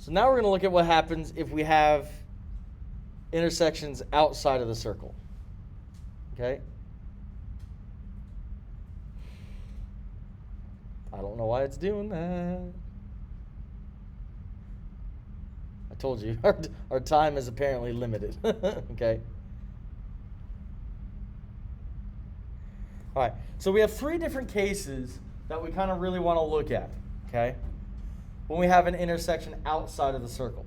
So now we're going to look at what happens if we have intersections outside of the circle. Okay? I don't know why it's doing that. I told you, our time is apparently limited. Okay? All right, so we have three different cases that we kind of really want to look at, okay? When we have an intersection outside of the circle.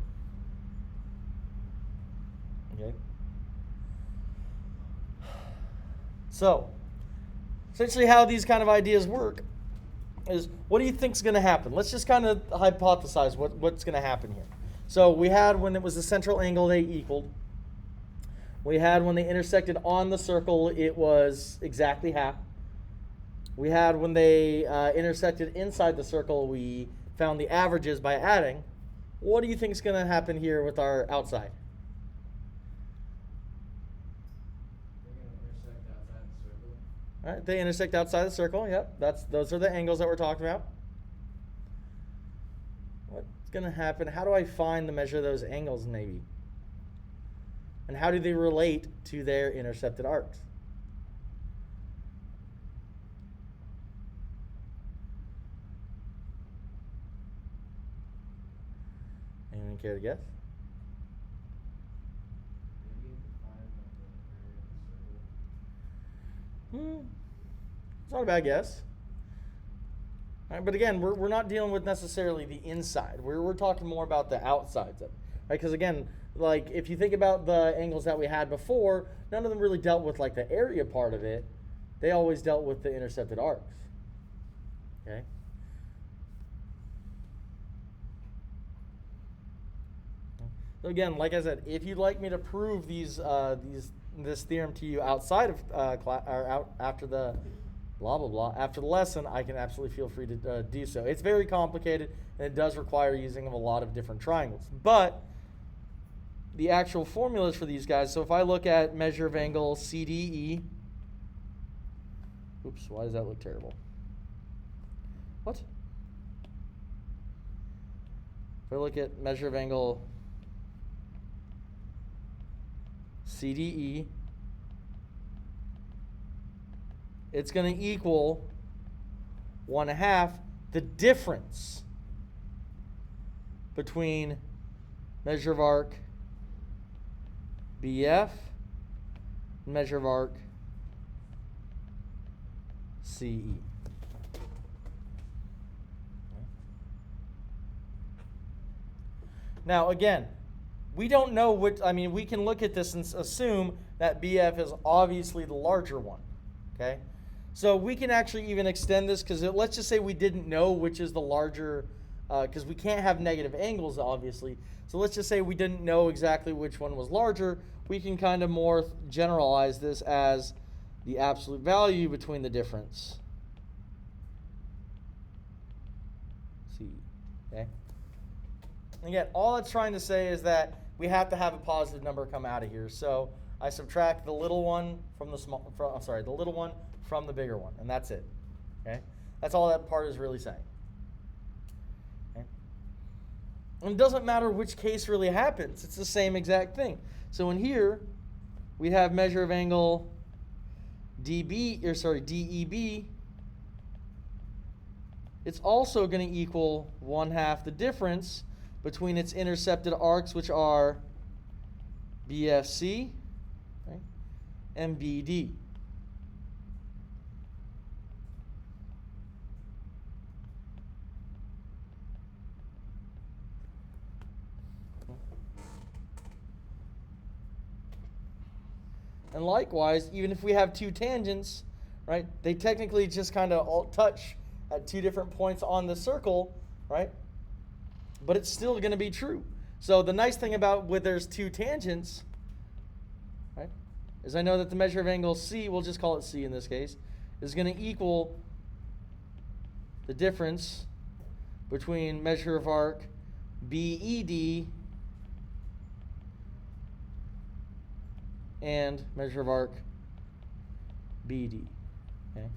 Okay? So, essentially how these kind of ideas work is, what do you think is going to happen? Let's just kind of hypothesize what's going to happen here. So we had when it was the central angle, they equaled. We had when they intersected on the circle, it was exactly half. We had when they intersected inside the circle, we found the averages by adding. What do you think is going to happen here with our outside? All right, they intersect outside the circle. Yep, those are the angles that we're talking about. What's going to happen? How do I find the measure of those angles, maybe? And how do they relate to their intercepted arcs? Anyone care to guess? It's not a bad guess. All right, but again, we're not dealing with necessarily the inside. We're talking more about the outsides of it. Right? Because again, like if you think about the angles that we had before, none of them really dealt with like the area part of it. They always dealt with the intercepted arcs. Okay? So again, like I said, if you'd like me to prove this theorem to you outside of class or after the blah blah blah after the lesson, I can absolutely feel free to do so. It's very complicated and it does require using of a lot of different triangles. But the actual formulas for these guys. So if I look at measure of angle CDE, oops, why does that look terrible? What? If I look at measure of angle CDE, it's going to equal 1/2 the difference between measure of arc BF and measure of arc CE. Now again, we don't know what, I mean, we can look at this and assume that BF is obviously the larger one, okay? So we can actually even extend this, because let's just say we didn't know which is the larger, because we can't have negative angles, obviously. So let's just say we didn't know exactly which one was larger. We can kind of more generalize this as the absolute value between the difference. See, okay? Again, all it's trying to say is that we have to have a positive number come out of here. So I subtract the little one from the the little one from the bigger one, and that's it. Okay? That's all that part is really saying. Okay? And it doesn't matter which case really happens. It's the same exact thing. So in here, we have measure of angle DEB. It's also going to equal 1/2 the difference between its intercepted arcs, which are BFC, right, and BD. And likewise, even if we have two tangents, right, they technically just kind of all touch at two different points on the circle, right? But it's still going to be true. So the nice thing about when there's two tangents, right, is I know that the measure of angle C, we'll just call it C in this case, is going to equal the difference between measure of arc BED and measure of arc BD. Okay.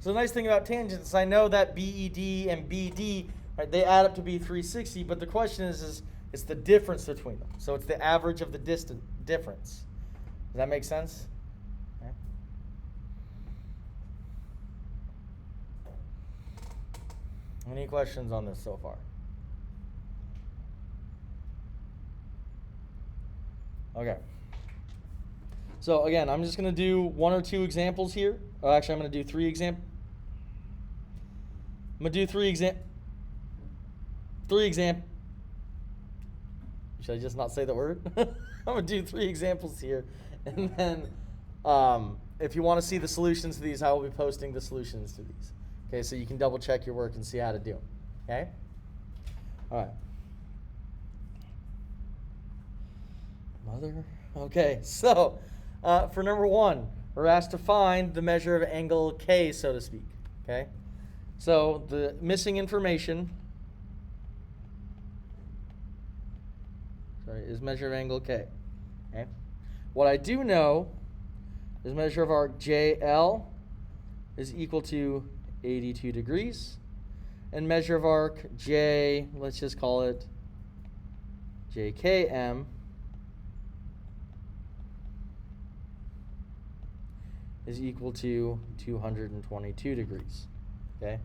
So the nice thing about tangents is I know that BED and BD right? They add up to be 360, but the question is it's the difference between them. So it's the average of the difference. Does that make sense? Okay. Any questions on this so far? Okay. So again, I'm just going to do one or two examples here. Oh, actually, I'm going to do three examples. I'm going to do three examples. Should I just not say the word? I'm going to do three examples here. And then if you want to see the solutions to these, I will be posting the solutions to these. Okay, so you can double check your work and see how to do them. Okay? All right. Mother. Okay, so for number one, we're asked to find the measure of angle K, so to speak. Okay? So the missing information is measure of angle K. Okay? What I do know is measure of arc JL is equal to 82 degrees. And measure of arc J, let's just call it JKM, is equal to 222 degrees. Okay?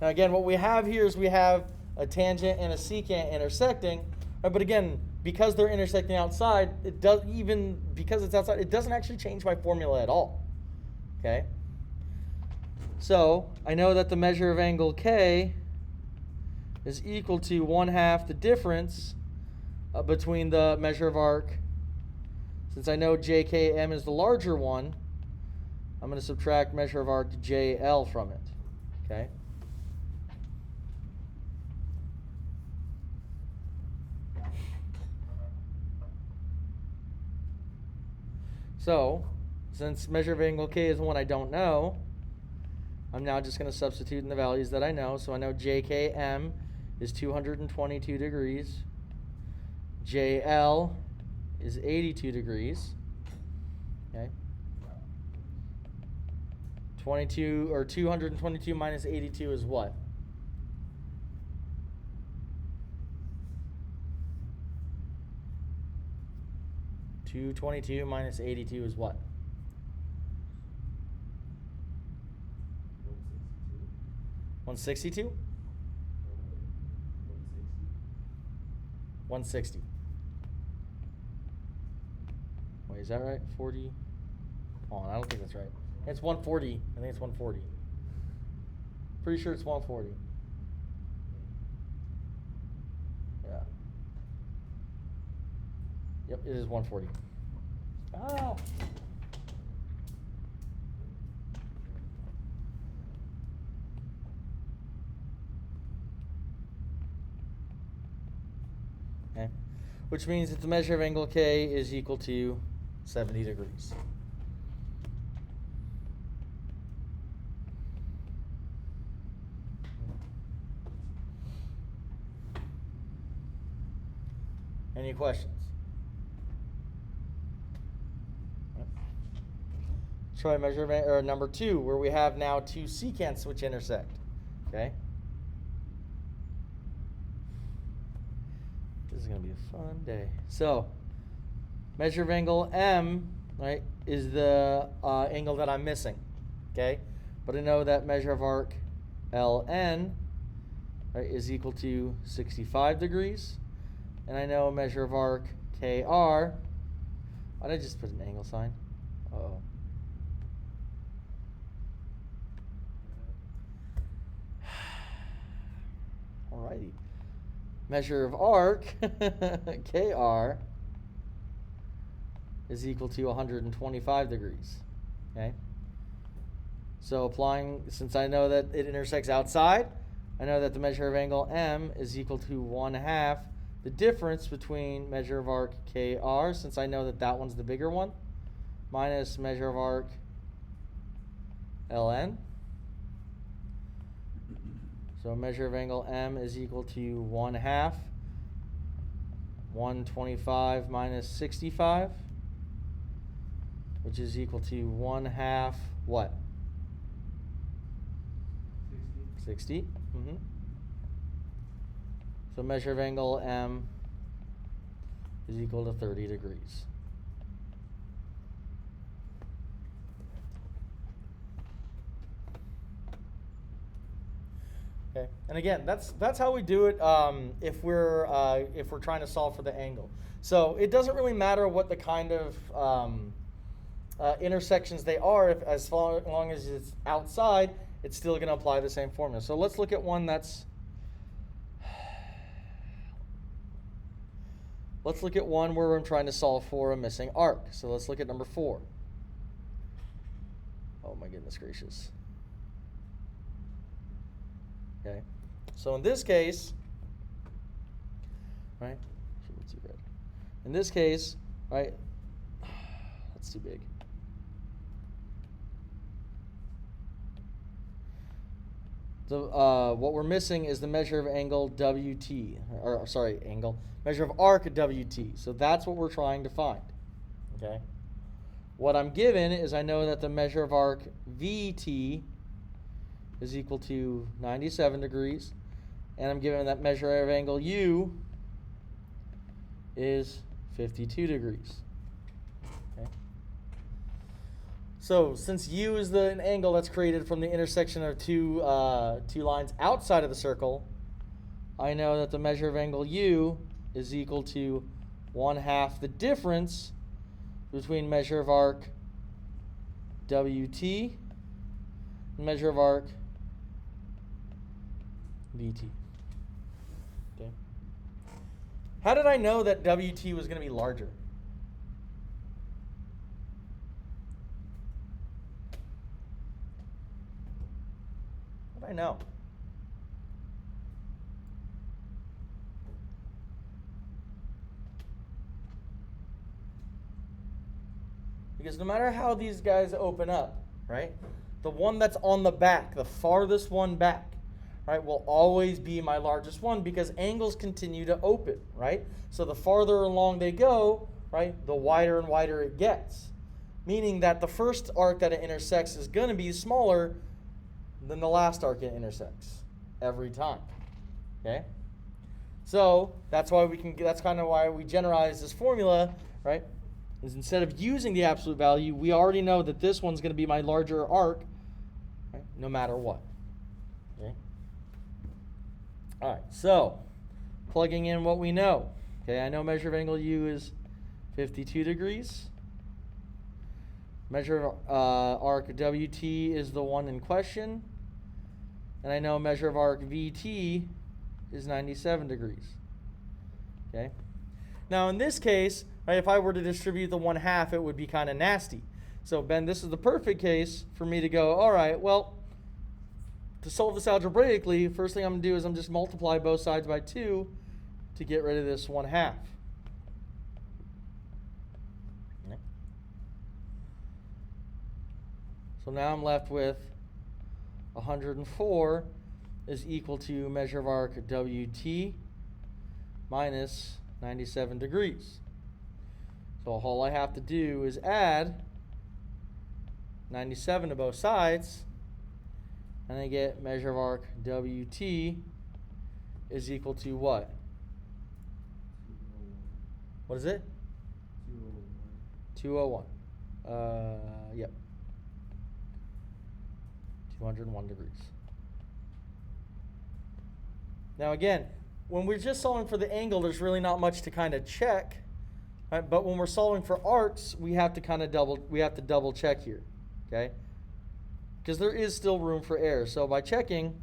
Now again, what we have here is we have a tangent and a secant intersecting, right? But again, because they're intersecting outside, it does, even because it's outside, it doesn't actually change my formula at all. Okay? So I know that the measure of angle K is equal to 1/2 the difference between the measure of arc. Since I know JKM is the larger one, I'm going to subtract measure of arc JL from it. Okay? So, since measure of angle K is the one I don't know, I'm now just going to substitute in the values that I know. So I know JKM is 222 degrees. JL is 82 degrees. Okay? 222 minus 82 is what? $222 minus 82 is what? 162? 160. Wait, is that right? 40? Hold on, I don't think that's right. It's 140. I think it's 140. Pretty sure it's 140. Yeah. Yep, it is 140. Ah! Okay. Which means that the measure of angle K is equal to 70 degrees. Any questions? Try measurement or number 2, where we have now two secants which intersect. Okay. This is going to be a fun day. So, measure of angle M, right, is the angle that I'm missing. Okay. But I know that measure of arc LN, right, is equal to 65 degrees. And I know a measure of arc KR. Why did I just put an angle sign? Uh-oh. Alrighty. Measure of arc, KR, is equal to 125 degrees. Okay? So applying, since I know that it intersects outside, I know that the measure of angle M is equal to 1/2 the difference between measure of arc KR, since I know that that one's the bigger one, minus measure of arc LN. So measure of angle M is equal to 1/2 125 minus 65, which is equal to 1/2 what? 60. 60. So measure of angle M is equal to 30 degrees. Okay, and again, that's how we do it if we're trying to solve for the angle. So it doesn't really matter what the kind of intersections they are. If as long as it's outside, it's still going to apply the same formula. So let's look at one that's. Let's look at one where I'm trying to solve for a missing arc. So let's look at number 4. Oh my goodness gracious. Okay, so in this case, right, too red. In this case, right, that's too big. So what we're missing is the measure of angle WT, or sorry, measure of arc WT. So that's what we're trying to find. Okay. What I'm given is I know that the measure of arc VT is equal to 97 degrees, and I'm given that measure of angle U is 52 degrees. Okay. So since U is an angle that's created from the intersection of two lines outside of the circle, I know that the measure of angle U is equal to 1/2 the difference between measure of arc WT and measure of arc VT. Okay. How did I know that WT was going to be larger? How did I know? Because no matter how these guys open up, right, the one that's on the back, the farthest one back, right, will always be my largest one because angles continue to open, right? So the farther along they go, right, the wider and wider it gets. Meaning that the first arc that it intersects is going to be smaller than the last arc it intersects every time. Okay? So that's why that's kind of why we generalize this formula, right? Is instead of using the absolute value, we already know that this one's going to be my larger arc, right, no matter what. Okay? All right, so plugging in what we know. Okay, I know measure of angle U is 52 degrees. Measure of arc WT is the one in question. And I know measure of arc VT is 97 degrees. Okay. Now in this case, right, if I were to distribute the 1/2, it would be kind of nasty. So Ben, this is the perfect case for me to go, all right, well, to solve this algebraically, first thing I'm going to do is I'm just multiply both sides by 2 to get rid of this 1/2. Okay. So now I'm left with 104 is equal to measure of arc WT minus 97 degrees. So all I have to do is add 97 to both sides, and I get measure of arc WT is equal to what? What is it? 201. Yep. 201 degrees. Now again, when we're just solving for the angle, there's really not much to kind of check. Right? But when we're solving for arcs, we have to kind of double check here. Okay? Because there is still room for error. So by checking,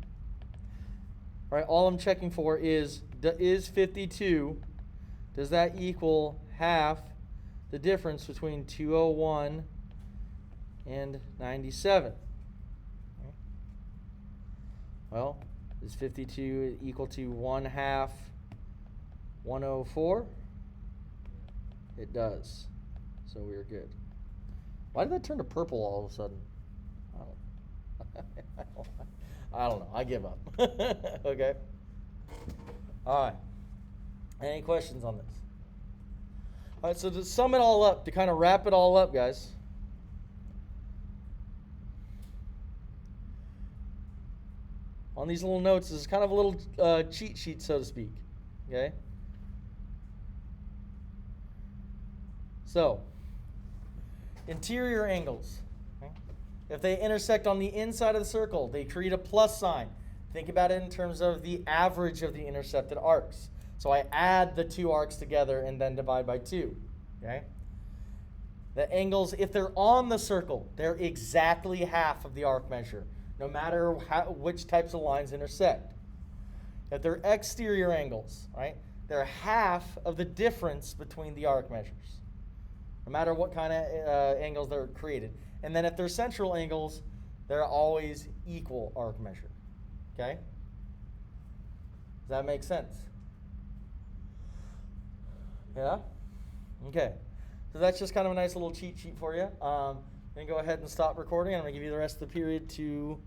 right, all I'm checking for is 52, does that equal half the difference between 201 and 97? Okay. Well, is 52 equal to 1/2 104? It does. So we're good. Why did that turn to purple all of a sudden? I don't know. I give up. Okay. All right. Any questions on this? All right, so to sum it all up, to kind of wrap it all up, guys. On these little notes, this is kind of a little cheat sheet, so to speak. Okay? So, interior angles. Okay? If they intersect on the inside of the circle, they create a plus sign. Think about it in terms of the average of the intercepted arcs. So I add the two arcs together and then divide by 2. Okay? The angles, if they're on the circle, they're exactly half of the arc measure, no matter which types of lines intersect. If they're exterior angles, right, they're half of the difference between the arc measures, no matter what kind of angles they're created. And then if they're central angles, they're always equal arc measure. Okay? Does that make sense? Yeah? Okay. So that's just kind of a nice little cheat sheet for you. I'm going to go ahead and stop recording. I'm going to give you the rest of the period to